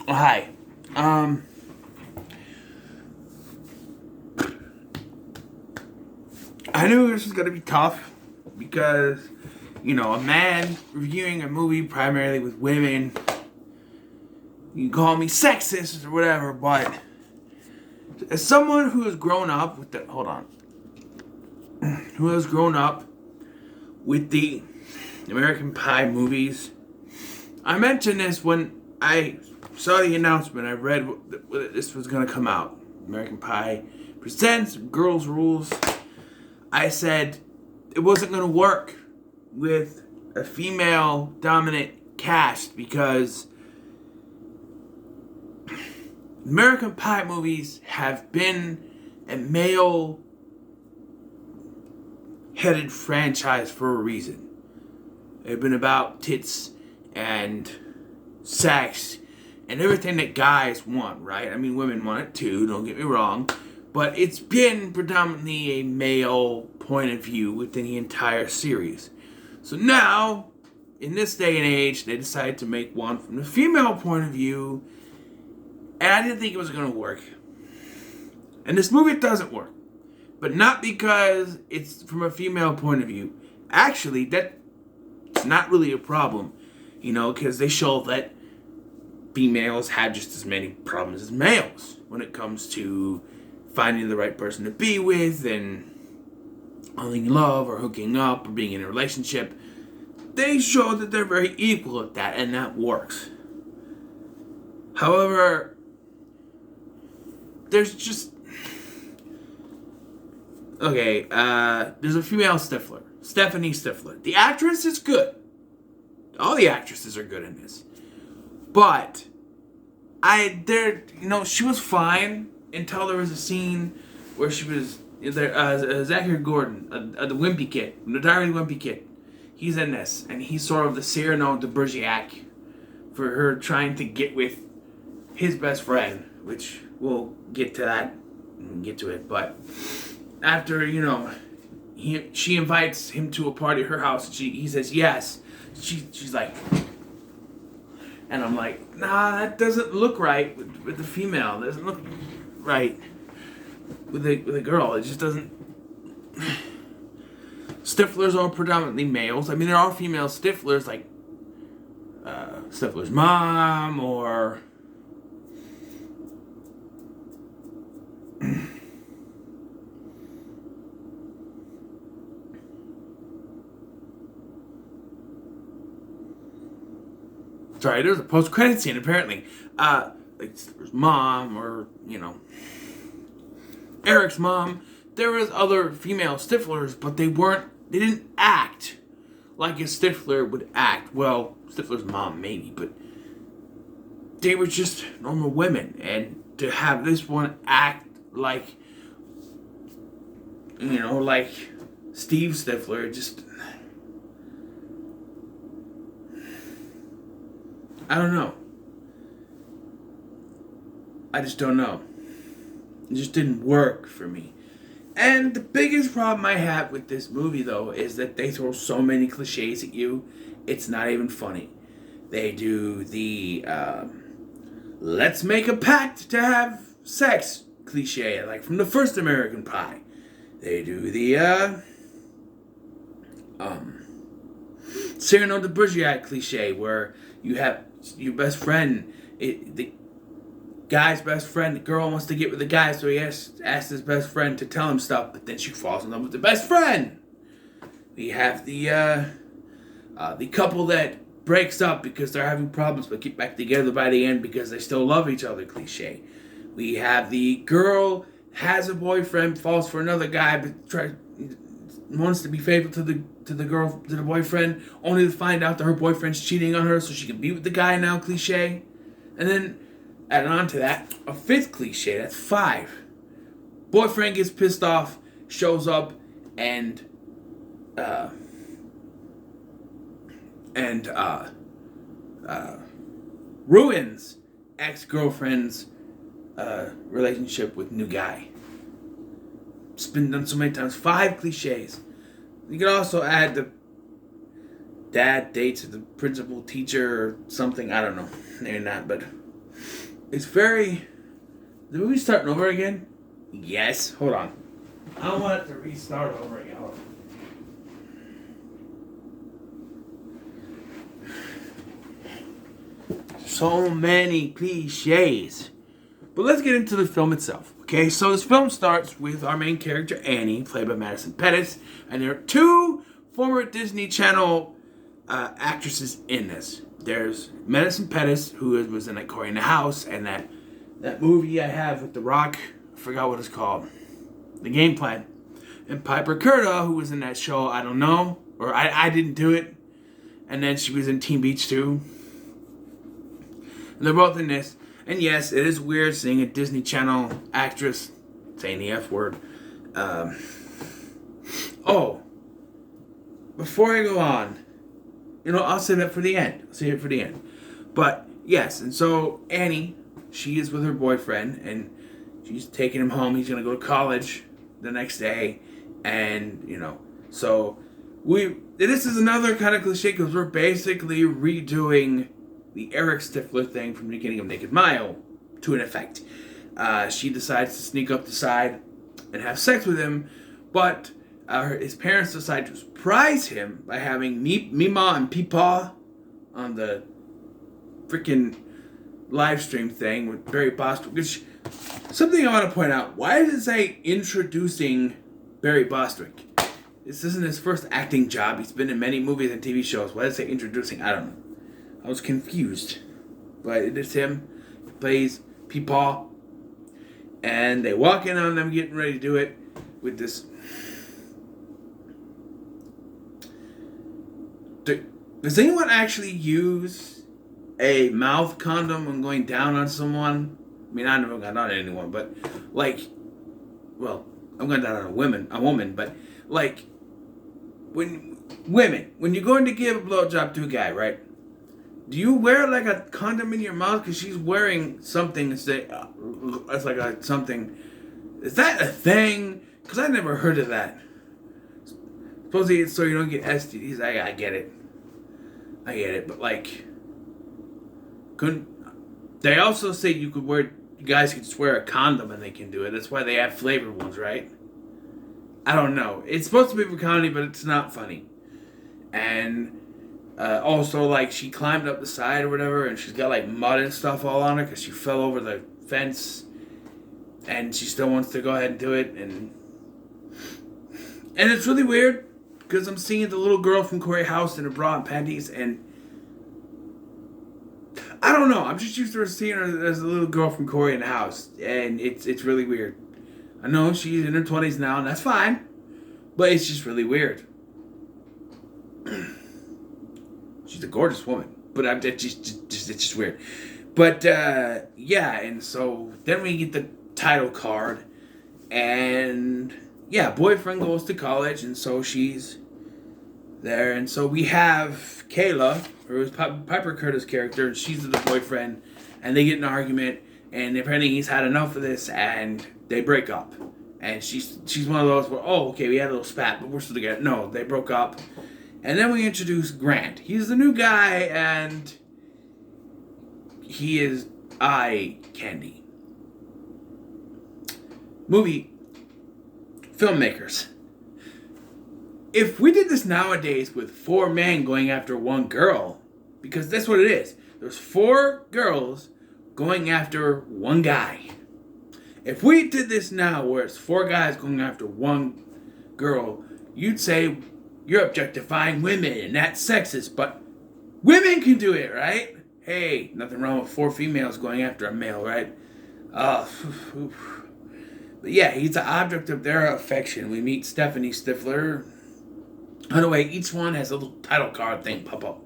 Hi. Um, I knew this was gonna be tough because, a man reviewing a movie primarily with women, you can call me sexist or whatever, but as someone who has grown up with who has grown up with the American Pie movies, I mentioned this when I saw the announcement. I read this was gonna come out. American Pie presents Girls Rules. I said it wasn't going to work with a female dominant cast because American Pie movies have been a male headed franchise for a reason. They've been about tits and sex and everything that guys want, right? I mean, women want it too, don't get me wrong. But it's been predominantly a male point of view within the entire series. So now, in this day and age, they decided to make one from the female point of view, and I didn't think it was going to work. And this movie doesn't work. But not because it's from a female point of view. Actually, that's not really a problem, because they show that females have just as many problems as males when it comes to finding the right person to be with and falling in love or hooking up or being in a relationship. They show that they're very equal at that, and that works. However, there's just... Okay, there's a female Stifler. Stephanie Stifler. The actress is good. All the actresses are good in this. But, she was fine until there was a scene where she was there. Zachary Gordon, the Wimpy Kid, the Diary of the Wimpy Kid, he's in this, and he's sort of the Cyrano de Bergerac for her trying to get with his best friend, which we'll get to that and get to it. But after she invites him to a party at her house, and he says yes. She's like, and I'm like, nah, that doesn't look right with the female. It doesn't look right with a girl. It just doesn't. Stiflers are predominantly males. I mean, there are female Stiflers, like Stifler's mom, or sorry, there's a post-credit scene apparently. Like Stifler's mom, or Eric's mom. There was other female Stiflers, but they didn't act like a Stifler would act. Well, Stifler's mom maybe, but they were just normal women. And to have this one act like, like Steve Stifler, just... I don't know. I just don't know. It just didn't work for me. And the biggest problem I have with this movie, though, is that they throw so many cliches at you, it's not even funny. They do the, let's make a pact to have sex cliche, like from the first American Pie. They do the, Cyrano de Bergerac cliche, where you have your best friend, the guy's best friend, the girl wants to get with the guy, so he asks his best friend to tell him stuff, but then she falls in love with the best friend. We have the couple that breaks up because they're having problems but get back together by the end because they still love each other cliche. We have the girl has a boyfriend, falls for another guy, but wants to be faithful to the boyfriend, only to find out that her boyfriend's cheating on her so she can be with the guy now cliche. And then add on to that, a fifth cliche, that's 5. Boyfriend gets pissed off, shows up, and ruins ex-girlfriend's relationship with new guy. It's been done so many times. 5 cliches. You can also add the dad dates the principal teacher or something. I don't know. Maybe not, but It's very... The movie's starting over again? Yes. Hold on. I don't want it to restart over again. Hold on. So many cliches. But let's get into the film itself. Okay, so this film starts with our main character, Annie, played by Madison Pettis. And there are two former Disney Channel actresses in this. There's Madison Pettis, who was in like Cory in the House, and that movie I have with The Rock. I forgot what it's called. The Game Plan. And Piper Curda, who was in that show, I don't know. Or I Didn't Do It. And then she was in Teen Beach too. And they're both in this. And yes, it is weird seeing a Disney Channel actress saying the F word. Before I go on, I'll say that for the end. I'll say it for the end. But yes, and so Annie, she is with her boyfriend, and she's taking him home. He's going to go to college the next day. And, so this is another kind of cliche because we're basically redoing the Eric Stifler thing from the beginning of Naked Mile to an effect. She decides to sneak up the side and have sex with him, but his parents decide to surprise him by having Mima and Peepaw on the freaking live stream thing with Barry Bostwick. Which, something I want to point out, why does it say introducing Barry Bostwick? This isn't his first acting job. He's been in many movies and TV shows. Why does it say introducing? I don't know. I was confused. But it is him. He plays Peepaw. And they walk in on them getting ready to do it with this. Does anyone actually use a mouth condom when going down on someone? I mean, I never got on anyone, but I'm going down on a woman, but when you're going to give a blowjob to a guy, right? Do you wear like a condom in your mouth because she's wearing something that's like something? Is that a thing? Because I never heard of that. Supposedly it's so you don't get STDs. I get it, but couldn't they also say you guys could just wear a condom and they can do it? That's why they have flavored ones, right? I don't know. It's supposed to be for comedy, but it's not funny. And also, she climbed up the side or whatever, and she's got mud and stuff all on her because she fell over the fence, and she still wants to go ahead and do it, and it's really weird because I'm seeing the little girl from Cory House in her bra and panties, and I don't know. I'm just used to seeing her as a little girl from Cory in the House, and it's really weird. I know she's in her 20s now, and that's fine, but it's just really weird. She's a gorgeous woman, but it's just weird. But and so then we get the title card, and boyfriend goes to college, and so she's there, and so we have Kayla, who is Piper Curda's character, and she's the boyfriend, and they get in an argument, and apparently he's had enough of this, and they break up. And she's one of those where, we had a little spat, but we're still together. No, they broke up. And then we introduce Grant. He's the new guy, and he is eye candy. Movie filmmakers. If we did this nowadays with 4 men going after 1 girl, because that's what it is. There's 4 girls going after 1 guy. If we did this now where it's 4 guys going after 1 girl, you'd say you're objectifying women and that's sexist, but women can do it, right? Hey, nothing wrong with 4 females going after a male, right? But he's the object of their affection. We meet Stephanie Stifler. By the way, each one has a little title card thing pop up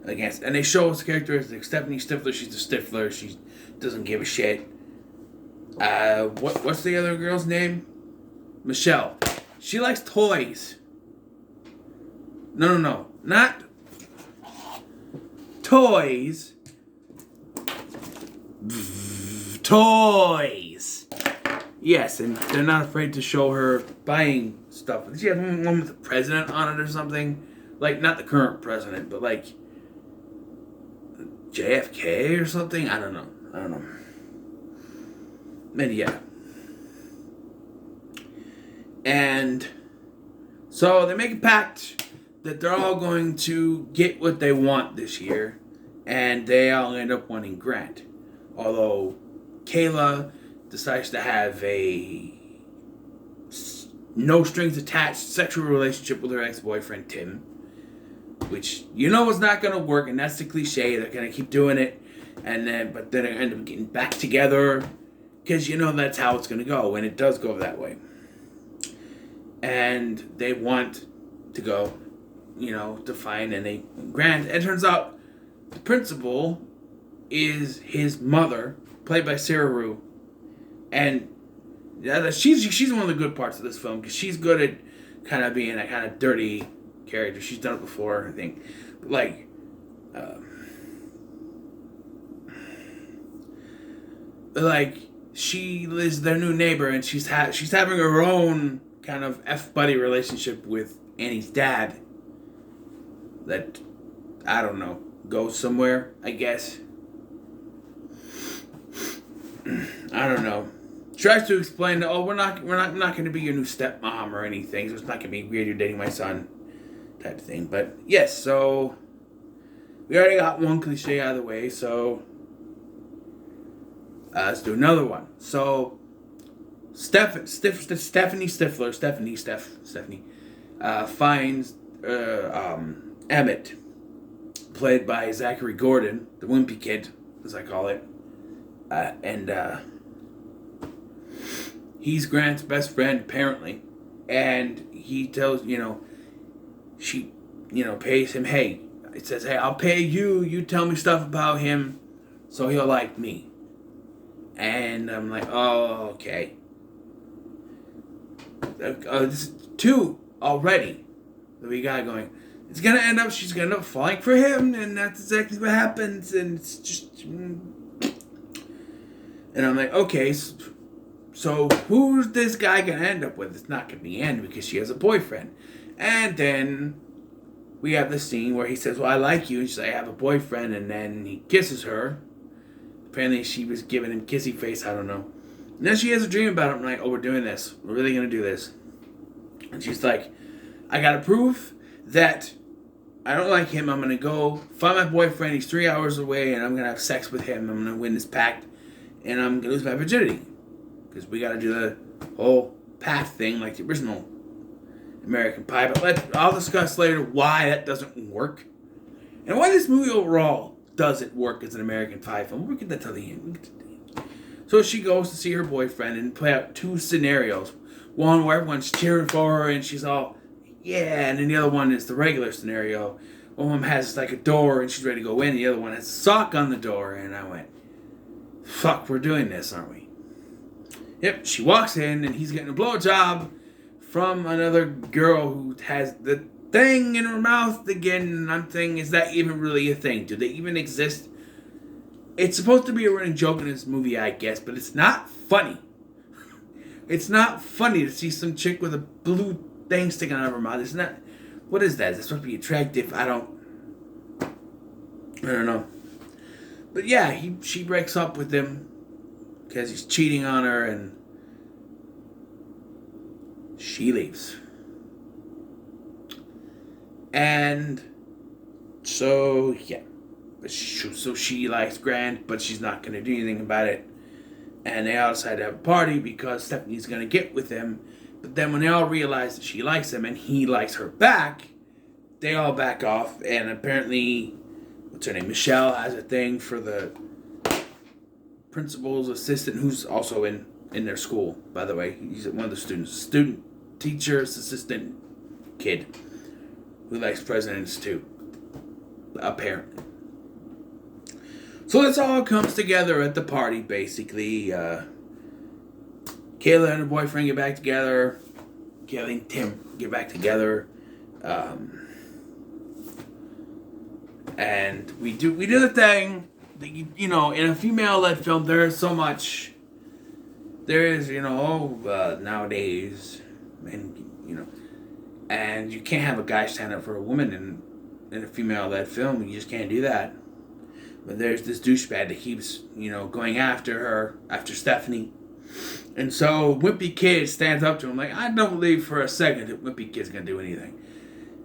against, and they show us the characteristics. Stephanie Stifler, she's a Stifler. She doesn't give a shit. What's the other girl's name? Michelle. She likes toys. No, not toys. Toys. Yes, and they're not afraid to show her buying stuff. Did she have one with the president on it or something? Not the current president, but JFK or something? I don't know. I don't know. And yeah. And so they make a pact that they're all going to get what they want this year, and they all end up wanting Grant. Although Kayla decides to have a no strings attached sexual relationship with her ex-boyfriend Tim, which you know is not going to work, and that's the cliche. They're going to keep doing it, but then they end up getting back together, because you know that's how it's going to go, and it does go that way. And they want to go, to find Grant. And it turns out the principal is his mother, played by Sarah Rue. And yeah, she's one of the good parts of this film, because she's good at kind of being a kind of dirty character. She's done it before, I think. But she is their new neighbor, and she's having her own kind of F-buddy relationship with Annie's dad that, I don't know, goes somewhere, I guess. I don't know. Tries to explain that, we're not going to be your new stepmom or anything, so it's not going to be weird you're dating my son type of thing. But yes, so we already got one cliche out of the way, so let's do another one. So Stephanie finds Emmett, played by Zachary Gordon, the wimpy kid, as I call it, and he's Grant's best friend apparently, and he tells she pays him, it says, hey, I'll pay you. You tell me stuff about him, so he'll like me. And I'm like, oh, okay. This is two already that we got going. She's gonna end up falling for him, and that's exactly what happens. And it's just, and I'm like, okay, so who's this guy gonna end up with? It's not gonna be Anne, because she has a boyfriend. And then we have this scene where he says, well, I like you, and she's like, I have a boyfriend, and then he kisses her. Apparently she was giving him kissy face, I don't know. And then she has a dream about it. I'm like, oh, we're doing this. We're really going to do this. And she's like, I got to prove that I don't like him. I'm going to go find my boyfriend. He's 3 hours away, and I'm going to have sex with him. I'm going to win this pact, and I'm going to lose my virginity. Because we got to do the whole pact thing like the original American Pie. But I'll discuss later why that doesn't work. And why this movie overall doesn't work as an American Pie film. We'll get that to the end. So she goes to see her boyfriend and play out two scenarios. One where everyone's cheering for her and she's all, yeah, and then the other one is the regular scenario. One of them has like a door and she's ready to go in. The other one has a sock on the door. And I went, fuck, we're doing this, aren't we? Yep, she walks in and he's getting a blowjob from another girl who has the thing in her mouth again, and I'm thinking, is that even really a thing? Do they even exist? It's supposed to be a running joke in this movie, I guess, but it's not funny. It's not funny to see some chick with a blue thing sticking out of her mouth. It's not. What is that? Is it supposed to be attractive? I don't know. But yeah, she breaks up with him because he's cheating on her, and she leaves. And so, yeah. So she likes Grant, but she's not going to do anything about it. And they all decide to have a party because Stephanie's going to get with him. But then when they all realize that she likes him and he likes her back, they all back off. And apparently, what's her name? Michelle has a thing for the principal's assistant, who's also in their school, by the way. He's one of the students. Student, teacher's assistant kid. Who likes presidents too, apparently. So this all comes together at the party, basically. Kayla and her boyfriend get back together. Kayla and Tim get back together. And we do the thing that, in a female-led film, there is so much. There is, nowadays, and you can't have a guy stand up for a woman in a female-led film. You just can't do that. But there's this douchebag that keeps, going after her, after Stephanie. And so Wimpy Kid stands up to him like, I don't believe for a second that Wimpy Kid's gonna do anything.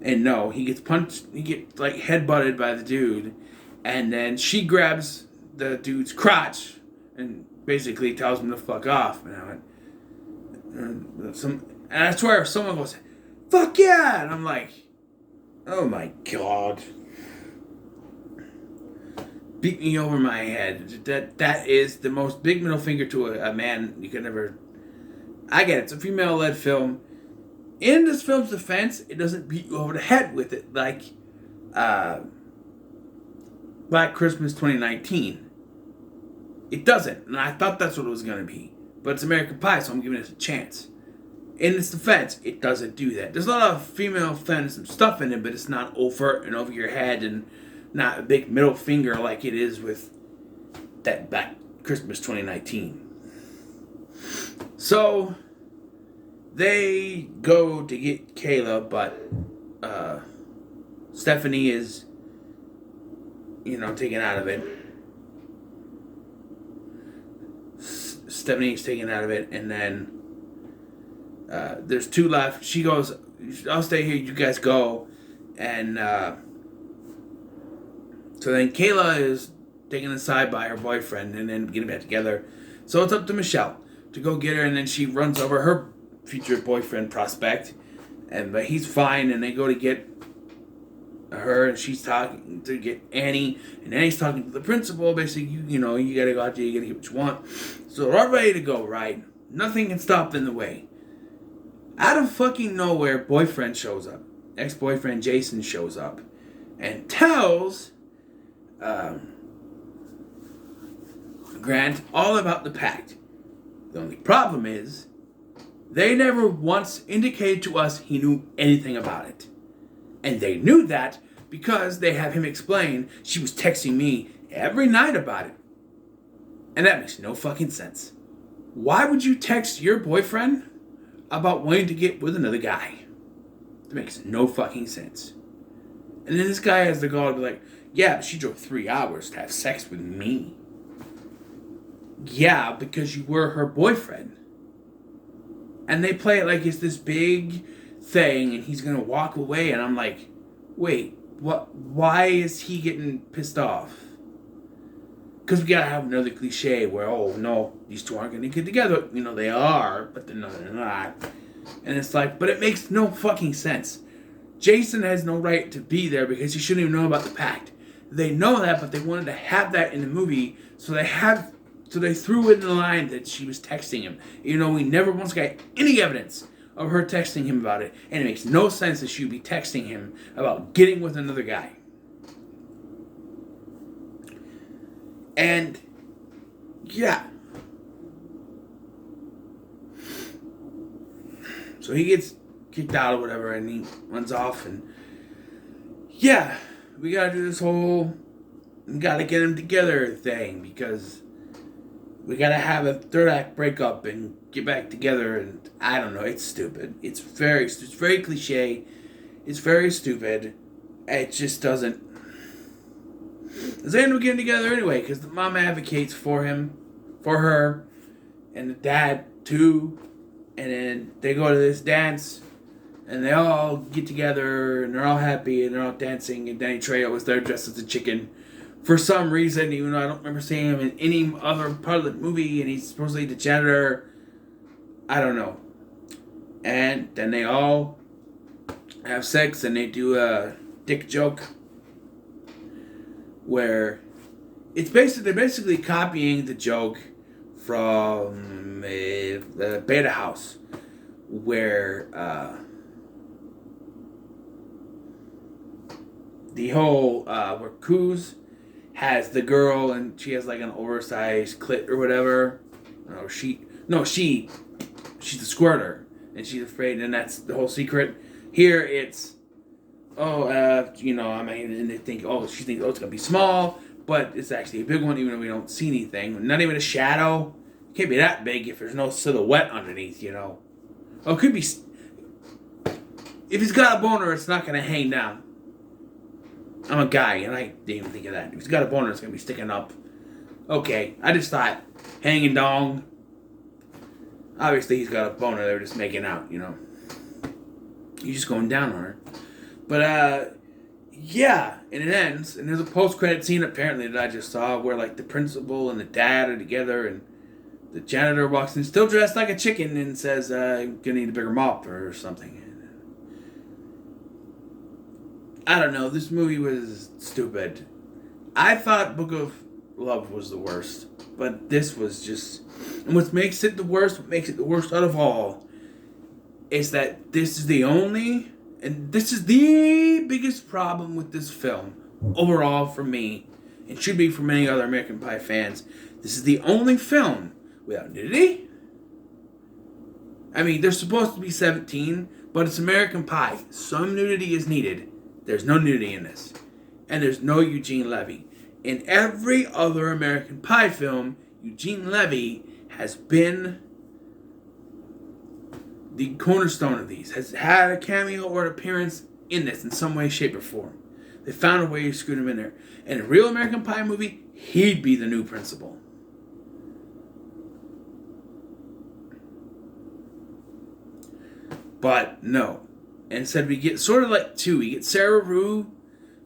And no, he gets punched, he gets like headbutted by the dude. And then she grabs the dude's crotch and basically tells him to fuck off. And I went, and I swear someone goes, fuck yeah! And I'm like, oh my god. Beat me over my head. That is the most big middle finger to a man you could ever. I get it. It's a female-led film. In this film's defense, it doesn't beat you over the head with it like Black Christmas 2019. It doesn't, and I thought that's what it was gonna be. But it's American Pie, so I'm giving it a chance. In its defense, it doesn't do that. There's a lot of female feminism stuff in it, but it's not overt and over your head and not a big middle finger like it is with that Black Christmas 2019. So, they go to get Kayla, but Stephanie is, taken out of it. Stephanie's taken out of it, and then there's two left. She goes, I'll stay here, you guys go. And so then Kayla is taken aside by her boyfriend and then getting back together. So it's up to Michelle to go get her, and then she runs over her future boyfriend prospect. But he's fine, and they go to get her, and she's talking to get Annie, and Annie's talking to the principal. Basically, you gotta go out there, you gotta get what you want. So they're all ready to go, right? Nothing can stop in the way. Out of fucking nowhere, boyfriend shows up. Ex-boyfriend Jason shows up and tells Grant all about the pact. The only problem is they never once indicated to us he knew anything about it. And they knew that because they have him explain she was texting me every night about it. And that makes no fucking sense. Why would you text your boyfriend about wanting to get with another guy? That makes no fucking sense. And then this guy has the gall to be like, yeah, but she drove 3 hours to have sex with me. Yeah, because you were her boyfriend. And they play it like it's this big thing and he's gonna walk away, and I'm like, wait, what? Why is he getting pissed off? Because we gotta have another cliche where, oh no, these two aren't gonna get together. They are, but they're not. And it's like, but it makes no fucking sense. Jason has no right to be there because he shouldn't even know about the pact. They know that, but they wanted to have that in the movie, so they threw in the line that she was texting him. We never once got any evidence of her texting him about it, and it makes no sense that she would be texting him about getting with another guy. And yeah. So he gets kicked out or whatever, and he runs off, and yeah, we gotta do this whole we gotta get them together thing, because we gotta have a third act breakup and get back together, and I don't know, it's stupid. It's very cliche. It's very stupid. It just doesn't. They end up getting together anyway, because the mom advocates for her, and the dad too, and then they go to this dance, and they all get together, and they're all happy, and they're all dancing, and Danny Trejo was there dressed as a chicken. For some reason, even though I don't remember seeing him in any other part of the movie, and he's supposedly the janitor, I don't know. And then they all have sex, and they do a dick joke, where they're basically copying the joke from the Beta House, where the whole where Kuz has the girl and she has like an oversized clit or whatever. She's the squirter and she's afraid, and that's the whole secret. Here it's and they think, she thinks, it's gonna be small, but it's actually a big one, even though we don't see anything. Not even a shadow. It can't be that big if there's no silhouette underneath, Oh, it could be. If he's got a boner, it's not gonna hang down. I'm a guy, and I didn't even think of that. If he's got a boner, it's going to be sticking up. Okay, I just thought, hanging dong. Obviously, he's got a boner. They're just making out, you know. He's just going down on her. But, yeah, and it ends, and there's a post-credit scene, apparently, that I just saw, where, like, the principal and the dad are together, and the janitor walks in, still dressed like a chicken, and says, I'm gonna need a bigger mop, or something. I don't know, this movie was stupid. I thought Book of Love was the worst, but this was just... And what makes it the worst out of all, is that this is the only... And this is the biggest problem with this film, overall for me, and should be for many other American Pie fans. This is the only film without nudity. I mean, they're supposed to be 17, but it's American Pie. Some nudity is needed. There's no nudity in this. And there's no Eugene Levy. In every other American Pie film, Eugene Levy has been the cornerstone of these, has had a cameo or an appearance in this in some way, shape, or form. They found a way to screw him in there. In a real American Pie movie, he'd be the new principal. But no. Instead, we get sort of like two. We get Sarah Rue,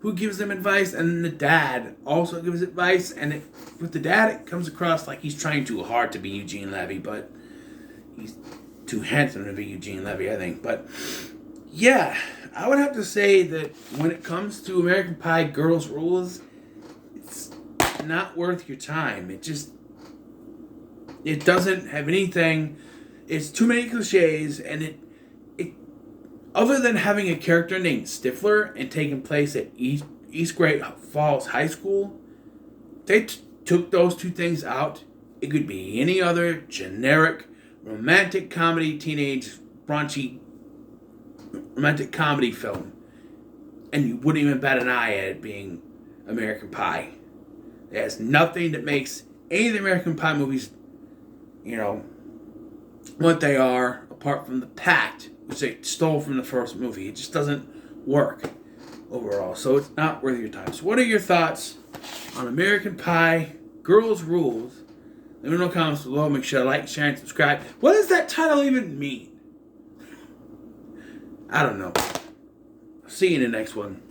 who gives them advice, and the dad also gives advice. And with the dad, it comes across like he's trying too hard to be Eugene Levy, but he's too handsome to be Eugene Levy, I think. But yeah, I would have to say that when it comes to American Pie Girls' Rules, it's not worth your time. It doesn't have anything. It's too many cliches, and it other than having a character named Stifler and taking place at East Great Falls High School, they took those two things out. It could be any other generic romantic comedy, teenage, raunchy romantic comedy film, and you wouldn't even bat an eye at it being American Pie. It has nothing that makes any of the American Pie movies, you know, what they are, apart from the pact, which they stole from the first movie. It just doesn't work overall, so it's not worth your time. So what are your thoughts on American Pie Girls' Rules? Let me know in the comments below. Make sure to like, share, and subscribe. What does that title even mean? I don't know. See you in the next one.